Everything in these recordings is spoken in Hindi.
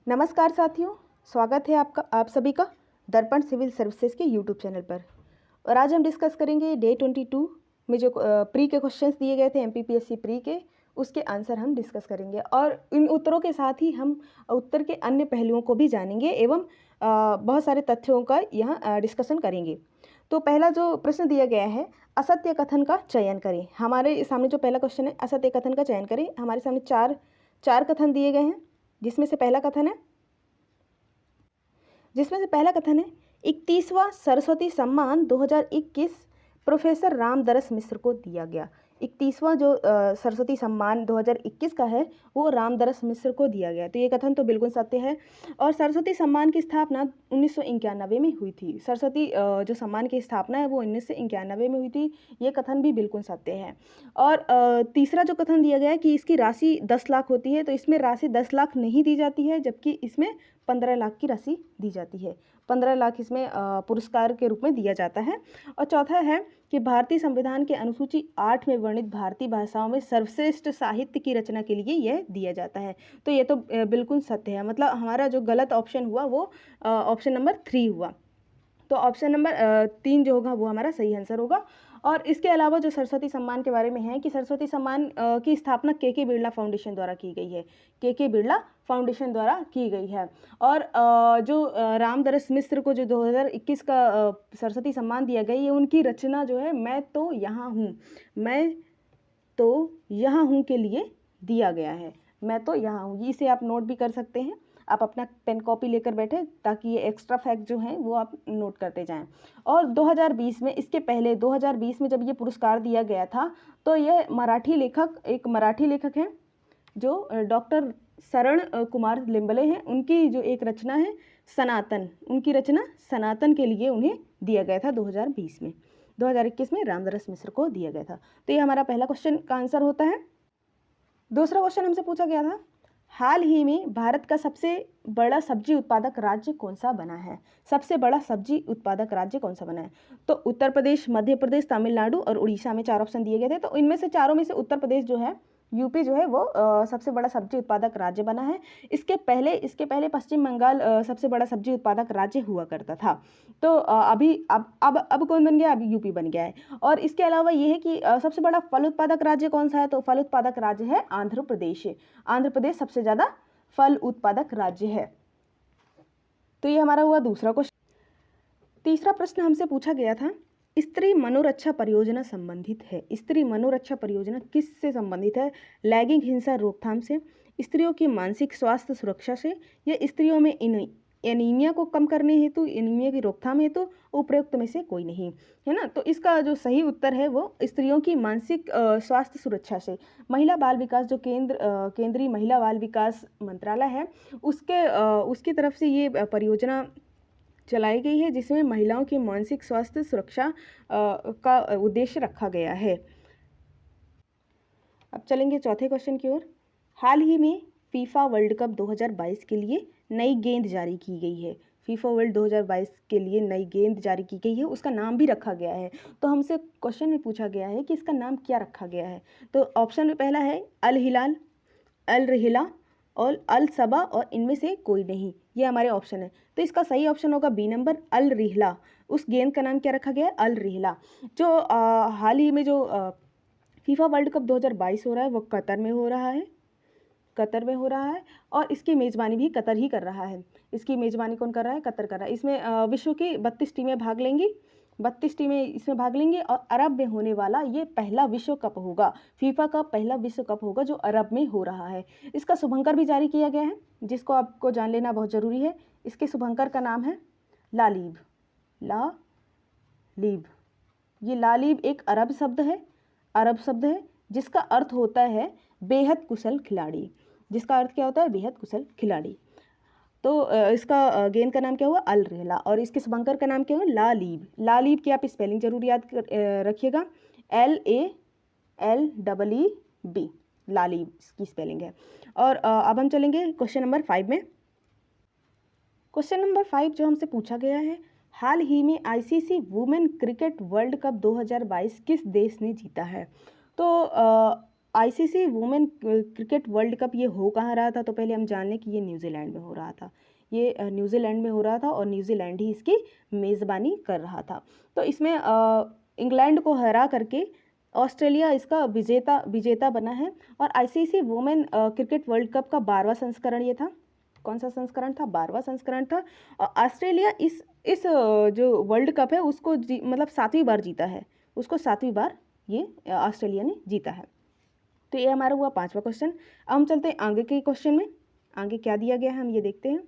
नमस्कार साथियों, स्वागत है आप सभी का दर्पण सिविल सर्विसेज के यूट्यूब चैनल पर। और आज हम डिस्कस करेंगे डे 22 में जो प्री के क्वेश्चंस दिए गए थे एमपीपीएससी प्री के, उसके आंसर हम डिस्कस करेंगे और इन उत्तरों के साथ ही हम उत्तर के अन्य पहलुओं को भी जानेंगे एवं बहुत सारे तथ्यों का यहाँ डिस्कशन करेंगे। तो पहला जो प्रश्न दिया गया है, असत्य कथन का चयन करें। हमारे सामने जो पहला क्वेश्चन है, असत्य कथन का चयन करें। हमारे सामने चार कथन दिए गए हैं, जिसमें से पहला कथन है 31वां सरस्वती सम्मान 2021 प्रोफेसर रामदरस मिश्र को दिया गया। 31वां जो सरस्वती सम्मान 2021 का है वो रामदरस मिश्र को दिया गया। तो ये कथन तो बिल्कुल सत्य है। और सरस्वती सम्मान की स्थापना 1991 में हुई थी। सरस्वती जो सम्मान की स्थापना है वो 1991 में हुई थी। ये कथन भी बिल्कुल सत्य है। और तीसरा जो कथन दिया गया है कि इसकी राशि 10 लाख होती है, तो इसमें राशि 10 लाख नहीं दी जाती है, जबकि इसमें 15 लाख की राशि दी जाती है। 15 लाख इसमें पुरस्कार के रूप में दिया जाता है। और चौथा है कि भारतीय संविधान के अनुसूची 8 में वर्णित भारतीय भाषाओं में सर्वश्रेष्ठ साहित्य की रचना के लिए यह दिया जाता है। तो ये तो बिल्कुल सत्य है। मतलब हमारा जो गलत ऑप्शन हुआ वो ऑप्शन नंबर 3 हुआ। तो ऑप्शन नंबर 3 जो होगा वो हमारा सही आंसर होगा। और इसके अलावा जो सरस्वती सम्मान के बारे में है कि सरस्वती सम्मान की स्थापना के बिरला फाउंडेशन द्वारा की गई है। के बिरला फाउंडेशन द्वारा की गई है। और जो रामदरस मिश्र को जो 2021 का सरस्वती सम्मान दिया गया, ये उनकी रचना जो है मैं तो यहाँ हूँ के लिए दिया गया है। मैं तो यहाँ हूँ, इसे आप नोट भी कर सकते हैं। आप अपना पेन कॉपी लेकर बैठे ताकि ये एक्स्ट्रा फैक्ट जो हैं वो आप नोट करते जाएं। और 2020 में, इसके पहले 2020 में जब ये पुरस्कार दिया गया था, तो ये एक मराठी लेखक हैं जो डॉक्टर शरण कुमार लिम्बले हैं। उनकी जो एक रचना है सनातन, उनकी रचना सनातन के लिए उन्हें दिया गया था 2020 में। 2021 में रामदरस मिश्र को दिया गया था। तो ये हमारा पहला क्वेश्चन का आंसर होता है। दूसरा क्वेश्चन हमसे पूछा गया था, हाल ही में भारत का सबसे बड़ा सब्जी उत्पादक राज्य कौन सा बना है। सबसे बड़ा सब्जी उत्पादक राज्य कौन सा बना है। तो उत्तर प्रदेश, मध्य प्रदेश, तमिलनाडु और उड़ीसा में 4 ऑप्शन दिए गए थे। तो इनमें से चारों में से उत्तर प्रदेश जो है, यूपी जो है वो सबसे बड़ा सब्जी उत्पादक राज्य बना है। इसके पहले पश्चिम बंगाल सबसे बड़ा सब्जी उत्पादक राज्य हुआ करता था। तो अभी अब कौन बन गया, अभी यूपी बन गया है। और इसके अलावा ये है कि सबसे बड़ा फल उत्पादक राज्य कौन सा है। तो फल उत्पादक राज्य है आंध्र प्रदेश। आंध्र प्रदेश सबसे ज़्यादा फल उत्पादक राज्य है। तो ये हमारा हुआ दूसरा क्वेश्चन। तीसरा प्रश्न हमसे पूछा गया था, स्त्री मनोरक्षा परियोजना संबंधित है। स्त्री मनोरक्षा परियोजना किससे संबंधित है। लैंगिक हिंसा रोकथाम से, स्त्रियों की मानसिक स्वास्थ्य सुरक्षा से, या स्त्रियों में एनीमिया को कम करने हेतु, एनीमिया की रोकथाम हेतु, उपयुक्त में से कोई नहीं, है ना। तो इसका जो सही उत्तर है वो स्त्रियों की मानसिक स्वास्थ्य सुरक्षा से। महिला बाल विकास जो केंद्रीय महिला बाल विकास मंत्रालय है, उसकी तरफ से ये परियोजना चलाई गई है, जिसमें महिलाओं की मानसिक स्वास्थ्य सुरक्षा का उद्देश्य रखा गया है। अब चलेंगे चौथे क्वेश्चन की ओर। हाल ही में फीफा वर्ल्ड कप 2022 के लिए नई गेंद जारी की गई है। फीफा वर्ल्ड 2022 के लिए नई गेंद जारी की गई है, उसका नाम भी रखा गया है। तो हमसे क्वेश्चन में पूछा गया है कि इसका नाम क्या रखा गया है। तो ऑप्शन में पहला है अल हिलाल, अल रहिला और अल सबा और इनमें से कोई नहीं। ये हमारे ऑप्शन है। तो इसका सही ऑप्शन होगा बी नंबर, अल रिहला। उस गेंद का नाम क्या रखा गया है, अल रिहला। जो हाल ही में जो फीफा वर्ल्ड कप 2022 हो रहा है वो कतर में हो रहा है। और इसकी मेज़बानी भी कतर ही कर रहा है। इसकी मेज़बानी कौन कर रहा है, कतर कर रहा है। इसमें विश्व की 32 टीमें भाग लेंगी। 32 टीमें इसमें भाग लेंगी और अरब में होने वाला ये पहला विश्व कप होगा। फीफा का पहला विश्व कप होगा जो अरब में हो रहा है। इसका शुभंकर भी जारी किया गया है, जिसको आपको जान लेना बहुत ज़रूरी है। इसके शुभंकर का नाम है लालीब। ये लालीब एक अरब शब्द है जिसका अर्थ होता है बेहद कुशल खिलाड़ी। जिसका अर्थ क्या होता है, बेहद कुशल खिलाड़ी। तो इसका गेंद का नाम क्या हुआ, अल रिहला। और इसके शुभंकर का नाम क्या हुआ, लालीब की आप स्पेलिंग जरूर याद रखिएगा, LALEEB, लालीब की स्पेलिंग है। और अब हम चलेंगे क्वेश्चन नंबर 5 में। क्वेश्चन नंबर 5 जो हमसे पूछा गया है, हाल ही में ICC women cricket world cup 2022 किस देश ने जीता है। तो ICC women cricket world cup ये हो कहाँ रहा था, तो पहले हम जान लें कि ये न्यूजीलैंड में हो रहा था। ये न्यूजीलैंड में हो रहा था और न्यूजीलैंड ही इसकी मेज़बानी कर रहा था। तो इसमें इंग्लैंड को हरा करके ऑस्ट्रेलिया इसका विजेता बना है। और ICC women cricket world cup का 12वां संस्करण ये था। कौन सा संस्करण था? 12वां संस्करण था। और ऑस्ट्रेलिया इस जो वर्ल्ड कप है उसको मतलब 7वीं बार जीता है, उसको 7वीं बार ये ऑस्ट्रेलिया ने जीता है। तो ये हमारा हुआ 5वां क्वेश्चन। अब हम चलते हैं आगे के क्वेश्चन में। आगे क्या दिया गया है हम ये देखते हैं।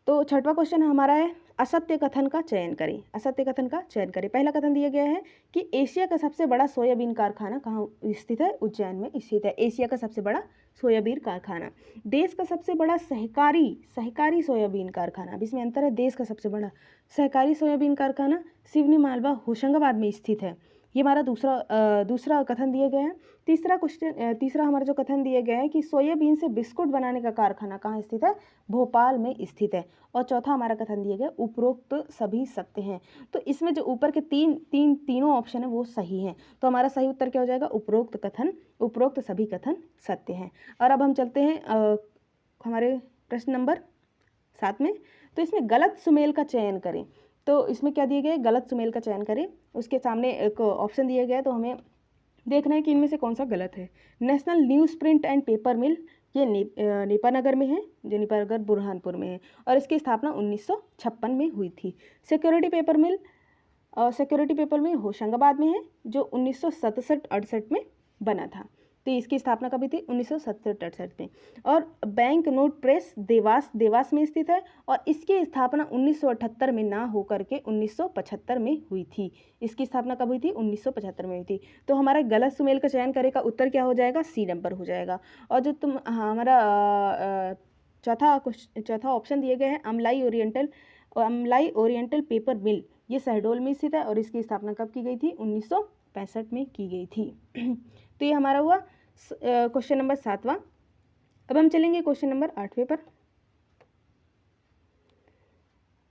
तो 6वां क्वेश्चन हमारा है असत्य कथन का चयन करें। असत्य कथन का चयन करें। पहला कथन दिया गया है कि एशिया का सबसे बड़ा सोयाबीन कारखाना कहाँ स्थित है? उज्जैन में स्थित है। एशिया का सबसे बड़ा सोयाबीन कारखाना। देश का सबसे बड़ा सहकारी सोयाबीन कारखाना, अब इसमें अंतर है। देश का सबसे बड़ा सहकारी सोयाबीन कारखाना सिवनी मालवा होशंगाबाद में स्थित है। ये हमारा दूसरा कथन दिया गया है। तीसरा हमारा जो कथन दिया गया है कि सोयाबीन से बिस्कुट बनाने का कारखाना कहाँ स्थित है? भोपाल में स्थित है। और चौथा हमारा कथन दिया गया उपरोक्त सभी सत्य हैं। तो इसमें जो ऊपर के तीनों ऑप्शन है वो सही हैं। तो हमारा सही उत्तर क्या हो जाएगा? उपरोक्त सभी कथन सत्य हैं। और अब हम चलते हैं हमारे प्रश्न नंबर 7 में। तो इसमें गलत सुमेल का चयन करें। तो इसमें क्या दिया गया है? गलत सुमेल का चयन करें। उसके सामने एक ऑप्शन दिया गया है, तो हमें देखना है कि इनमें से कौन सा गलत है। National newsprint and paper mill ये नेपानगर में है, जो नेपानगर बुरहानपुर में है, और इसकी स्थापना 1956 में हुई थी। सिक्योरिटी पेपर मिल होशंगाबाद में है, जो 1967-68 में बना था। तो इसकी स्थापना कभी थी? 1967-68 में। और बैंक नोट प्रेस देवास में स्थित है, और इसकी स्थापना 1978 में ना होकर के 1975 में हुई थी। इसकी स्थापना कब हुई थी? 1975 में हुई थी। तो हमारा गलत सुमेल का चयन करे का उत्तर क्या हो जाएगा? सी नंबर हो जाएगा। और जो हमारा चौथा ऑप्शन दिए गए हैं अमलाई ओरिएंटल पेपर मिल, ये शहडोल में स्थित है, और इसकी स्थापना कब की गई थी? 1965 में की गई थी। तो ये हमारा हुआ क्वेश्चन नंबर 7वां। अब हम चलेंगे क्वेश्चन नंबर 8वें पर।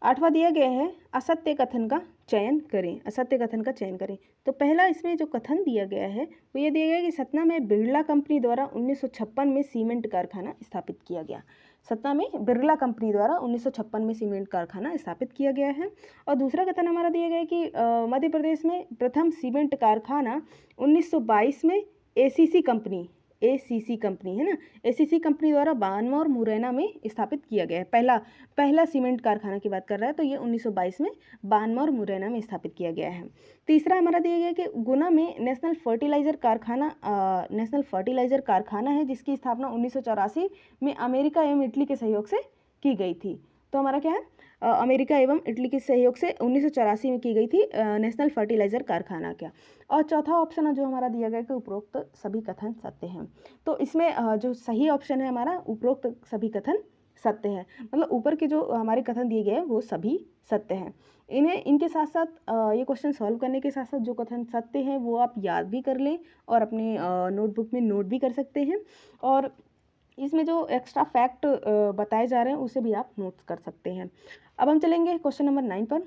8वां दिया गया है असत्य कथन का चयन करें। असत्य कथन का चयन करें। तो पहला इसमें जो कथन दिया गया है वो ये दिया गया है कि सतना में बिरला कंपनी द्वारा 1956 में सीमेंट कारखाना स्थापित किया गया। सतना में बिरला कंपनी द्वारा 1956 में सीमेंट कारखाना स्थापित किया गया है। और दूसरा कथन हमारा दिया गया है कि मध्य प्रदेश में प्रथम सीमेंट कारखाना 1922 में एसीसी कंपनी है ना, एसीसी कंपनी द्वारा बानवा और मुरैना में स्थापित किया गया है। पहला सीमेंट कारखाना की बात कर रहा है, तो ये 1922 में बानवा और मुरैना में स्थापित किया गया है। तीसरा हमारा दिया गया कि गुना में नेशनल फर्टिलाइजर कारखाना है, जिसकी स्थापना 1984 में अमेरिका एवं इटली के सहयोग से की गई थी। तो हमारा क्या है? अमेरिका एवं इटली के सहयोग से 1984 में की गई थी नेशनल फर्टिलाइजर कारखाना क्या। और चौथा ऑप्शन जो हमारा दिया गया कि उपरोक्त सभी कथन सत्य हैं। तो इसमें जो सही ऑप्शन है हमारा उपरोक्त सभी कथन सत्य है, मतलब ऊपर के जो हमारे कथन दिए गए हैं वो सभी सत्य हैं। इनके साथ साथ ये क्वेश्चन सॉल्व करने के साथ साथ जो कथन सत्य हैं वो आप याद भी कर लें और अपने नोटबुक में नोट भी कर सकते हैं। और इसमें जो एक्स्ट्रा फैक्ट बताए जा रहे हैं उसे भी आप नोट कर सकते हैं। अब हम चलेंगे क्वेश्चन नंबर 9 पर।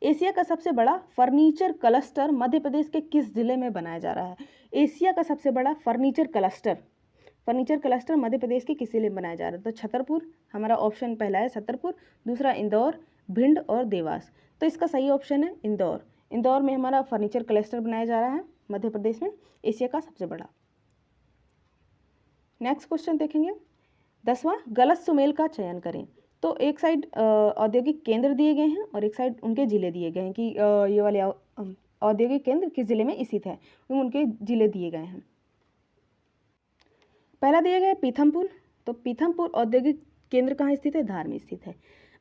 एशिया का सबसे बड़ा फर्नीचर क्लस्टर मध्य प्रदेश के किस जिले में बनाया जा रहा है? एशिया का सबसे बड़ा फर्नीचर क्लस्टर मध्य प्रदेश के किस जिले में बनाया जा रहा है? तो छतरपुर, हमारा ऑप्शन पहला है छतरपुर, दूसरा इंदौर, भिंड और देवास। तो इसका सही ऑप्शन है इंदौर में हमारा फर्नीचर क्लस्टर बनाया जा रहा है मध्य प्रदेश में, एशिया का सबसे बड़ा। नेक्स्ट क्वेश्चन देखेंगे 10वां, गलत सुमेल का चयन करें। तो एक साइड औद्योगिक केंद्र दिए गए हैं और एक साइड उनके जिले दिए गए हैं कि ये वाले औद्योगिक केंद्र किस जिले में स्थित है, उनके जिले दिए गए हैं। पहला दिया गया है पीथमपुर। तो पीथमपुर औद्योगिक केंद्र कहाँ स्थित है? धार में स्थित है।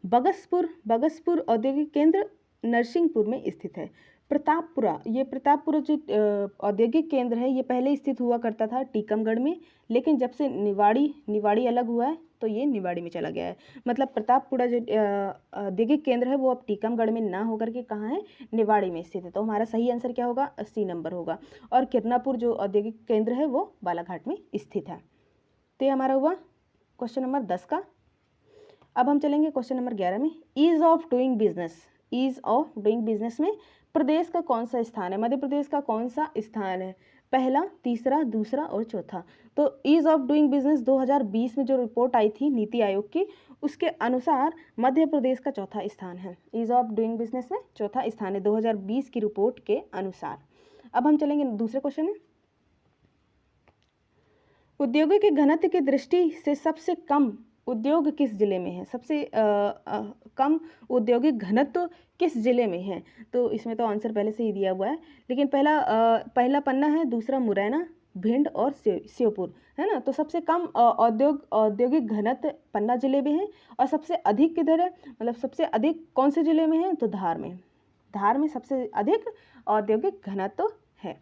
बगसपुर औद्योगिक केंद्र नरसिंहपुर में स्थित है। प्रतापपुरा जो औद्योगिक केंद्र है ये पहले स्थित हुआ करता था टीकमगढ़ में, लेकिन जब से निवाड़ी अलग हुआ है तो ये निवाड़ी में चला गया है। मतलब प्रतापपुरा जो औद्योगिक केंद्र है वो अब टीकमगढ़ में ना होकर के कहाँ है? निवाड़ी में स्थित है। तो हमारा सही आंसर क्या होगा? 80 नंबर होगा। और किरनापुर जो औद्योगिक केंद्र है वो बालाघाट में स्थित है। तो ये हमारा हुआ क्वेश्चन नंबर 10 का। अब हम चलेंगे क्वेश्चन नंबर 11 में। ईज ऑफ डूइंग बिजनेस में प्रदेश का कौन सा स्थान है, मध्य प्रदेश का कौन सा स्थान है, पहला, तीसरा, दूसरा और चौथा। तो ईज ऑफ डूइंग बिजनेस 2020 में जो रिपोर्ट आई थी नीति आयोग की, उसके अनुसार मध्य प्रदेश का चौथा स्थान है। ईज ऑफ डूइंग बिजनेस में चौथा स्थान है 2020 की रिपोर्ट के अनुसार। अब हम चलेंगे दूसरे क्वेश्चन में। उद्योगों के घनत्व की दृष्टि से सबसे कम उद्योग किस जिले में है, सबसे कम औद्योगिक घनत्व किस जिले में है। तो इसमें तो आंसर पहले से ही दिया हुआ है, लेकिन पहला पन्ना है, दूसरा मुरैना, भिंड और श्योपुर, है ना। तो सबसे कम औद्योगिक घनत्व पन्ना जिले में है, और सबसे अधिक किधर है, मतलब सबसे अधिक कौन से जिले में है, तो धार में। धार में सबसे अधिक औद्योगिक घनत्व है।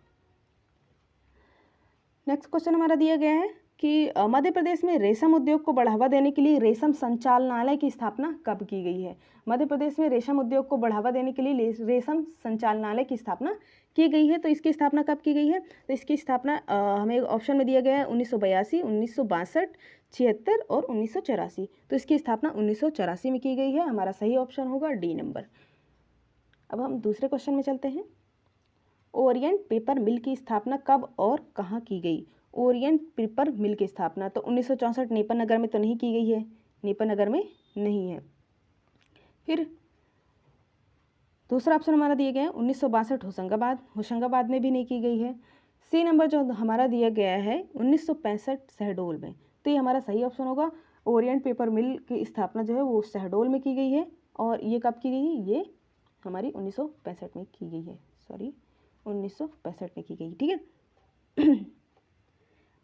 नेक्स्ट क्वेश्चन हमारा दिया गया है कि मध्य प्रदेश में रेशम उद्योग को बढ़ावा देने के लिए रेशम संचालनालय की स्थापना कब की गई है। मध्य प्रदेश में रेशम उद्योग को बढ़ावा देने के लिए रेशम संचालनालय की स्थापना की गई है। तो इसकी स्थापना कब की गई है, तो इसकी स्थापना हमें ऑप्शन में दिया गया है 1982, 1962, 76 और 1984। तो इसकी स्थापना 1984 में की गई है। हमारा सही ऑप्शन होगा डी नंबर। अब हम दूसरे क्वेश्चन में चलते हैं। ओरिएंट पेपर मिल की स्थापना कब और कहाँ की गई। ओरिएंट पेपर मिल की स्थापना तो 1964 नेपाल नगर में तो नहीं की गई है, नेपाल नगर में नहीं है। फिर दूसरा ऑप्शन हमारा दिया गया है 1962 होशंगाबाद में भी नहीं की गई है। सी नंबर जो हमारा दिया गया है 1965 शहडोल में। तो ये हमारा सही ऑप्शन होगा। ओरिएंट पेपर मिल की स्थापना जो है वो शहडोल में की गई है, और ये कब की गई है, ये हमारी 1965 में की गई है, 1965 में की गई, ठीक है।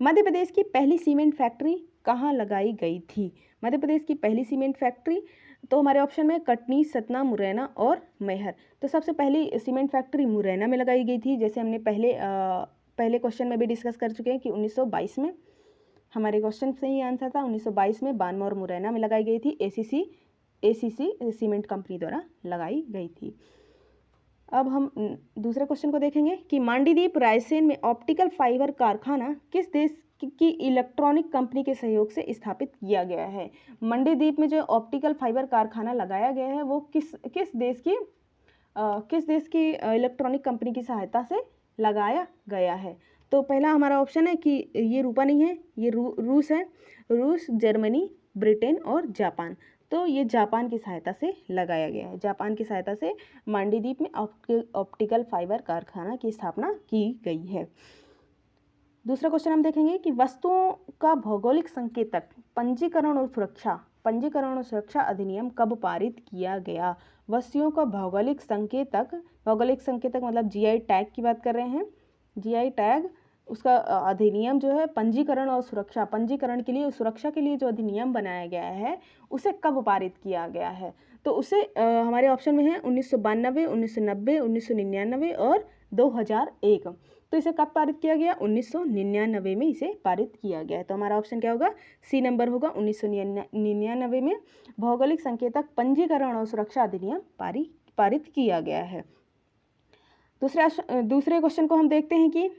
मध्य प्रदेश की पहली सीमेंट फैक्ट्री कहाँ लगाई गई थी। मध्य प्रदेश की पहली सीमेंट फैक्ट्री तो हमारे ऑप्शन में कटनी, सतना, मुरैना और मैहर। तो सबसे पहली सीमेंट फैक्ट्री मुरैना में लगाई गई थी, जैसे हमने पहले क्वेश्चन में भी डिस्कस कर चुके हैं कि 1922 में, हमारे क्वेश्चन से ही आंसर था 1922 में बानवा और मुरैना में लगाई गई थी। एसीसी सीमेंट कंपनी द्वारा लगाई गई थी। अब हम दूसरे क्वेश्चन को देखेंगे कि मांडीदीप रायसेन में ऑप्टिकल फाइबर कारखाना किस देश की इलेक्ट्रॉनिक कंपनी के सहयोग से स्थापित किया गया है। मांडीदीप में जो ऑप्टिकल फाइबर कारखाना लगाया गया है वो किस देश की इलेक्ट्रॉनिक कंपनी की सहायता से लगाया गया है। तो पहला हमारा ऑप्शन है कि ये रूपा नहीं है, ये रूस है, रूस, जर्मनी, ब्रिटेन और जापान। तो ये जापान की सहायता से लगाया गया है। जापान की सहायता से मांडीदीप में ऑप्टिकल फाइबर कारखाना की स्थापना की गई है। दूसरा क्वेश्चन हम देखेंगे कि वस्तुओं का भौगोलिक संकेतक पंजीकरण और सुरक्षा अधिनियम कब पारित किया गया। वस्तुओं का भौगोलिक संकेतक मतलब जीआई टैग की बात कर रहे हैं। जीआई टैग उसका अधिनियम जो है पंजीकरण के लिए, सुरक्षा के लिए जो अधिनियम बनाया गया है उसे कब पारित किया गया है। तो उसे हमारे ऑप्शन में है 1992, 1990, 1999 और 2001। तो इसे कब पारित किया गया, 1999 में इसे पारित किया गया है। तो हमारा ऑप्शन क्या होगा, सी नंबर होगा। 1999 में भौगोलिक संकेतक पंजीकरण और सुरक्षा अधिनियम पारित किया गया है। दूसरे क्वेश्चन को हम देखते हैं कि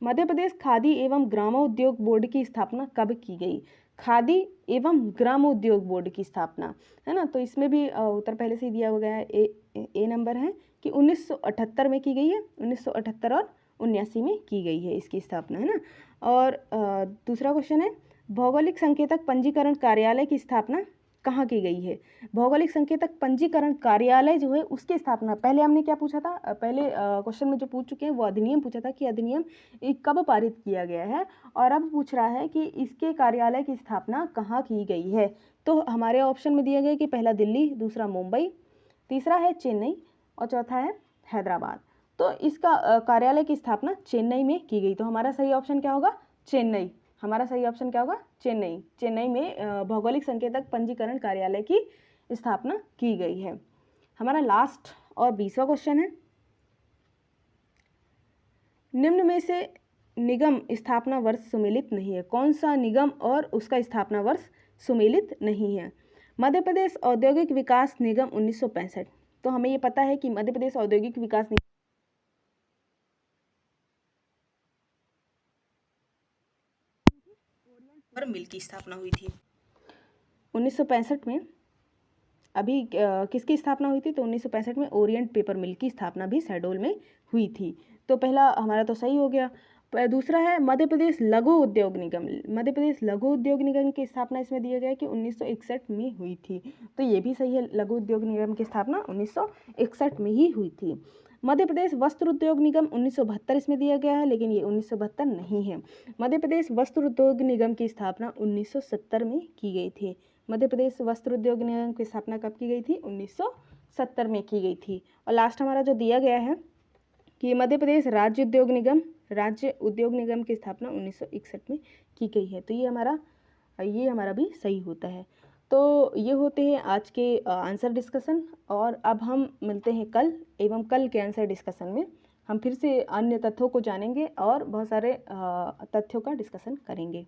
मध्य प्रदेश खादी एवं ग्रामोद्योग बोर्ड की स्थापना कब की गई। खादी एवं ग्रामोद्योग बोर्ड की स्थापना, है ना। तो इसमें भी उत्तर पहले से ही दिया गया है, ए नंबर है कि 1978 में की गई है। 1978 और 79 में की गई है इसकी स्थापना, है ना। और दूसरा क्वेश्चन है भौगोलिक संकेतक पंजीकरण कार्यालय की स्थापना कहाँ की गई है। भौगोलिक संकेतक पंजीकरण कार्यालय जो है उसकी स्थापना, पहले हमने क्या पूछा था, पहले क्वेश्चन में जो पूछ चुके हैं वो अधिनियम पूछा था कि अधिनियम कब पारित किया गया है, और अब पूछ रहा है कि इसके कार्यालय की स्थापना कहाँ की गई है। तो हमारे ऑप्शन में दिया गया कि पहला दिल्ली, दूसरा मुंबई, तीसरा है चेन्नई और चौथा है हैदराबाद। तो इसका कार्यालय की स्थापना चेन्नई में की गई। तो हमारा सही ऑप्शन क्या होगा, चेन्नई। हमारा सही ऑप्शन क्या होगा, चेन्नई में भौगोलिक संकेतक पंजीकरण कार्यालय की स्थापना की गई है। हमारा लास्ट और 20वां क्वेश्चन है, निम्न में से निगम स्थापना वर्ष सुमेलित नहीं है। कौन सा निगम और उसका स्थापना वर्ष सुमेलित नहीं है। मध्य प्रदेश औद्योगिक विकास निगम 1965। तो हमें ये पता है कि मध्य प्रदेश औद्योगिक विकास निगम पर मिल की स्थापना हुई थी 1965 में। अभी किसकी स्थापना हुई थी, तो 1965 में ओरिएंट पेपर मिल की स्थापना भी शहडोल में हुई थी। तो पहला हमारा तो सही हो गया। दूसरा है मध्य प्रदेश लघु उद्योग निगम। मध्य प्रदेश लघु उद्योग निगम की स्थापना इसमें दिया गया है कि 1961 में हुई थी, तो ये भी सही है, लघु उद्योग निगम की स्थापना 1961 में ही हुई थी। मध्य प्रदेश वस्त्र उद्योग निगम 1972 इसमें दिया गया है, लेकिन ये 1972 नहीं है। मध्य प्रदेश वस्त्र उद्योग निगम की स्थापना 1970 में की गई थी। मध्य प्रदेश वस्त्र उद्योग निगम की स्थापना कब की गई थी, 1970 में की गई थी। और लास्ट हमारा जो दिया गया है कि मध्य प्रदेश राज्य उद्योग निगम की स्थापना 1961 में की गई है, तो ये हमारा भी सही होता है। तो ये होते हैं आज के आंसर डिस्कशन, और अब हम मिलते हैं कल एवं कल के आंसर डिस्कशन में हम फिर से अन्य तथ्यों को जानेंगे और बहुत सारे तथ्यों का डिस्कशन करेंगे।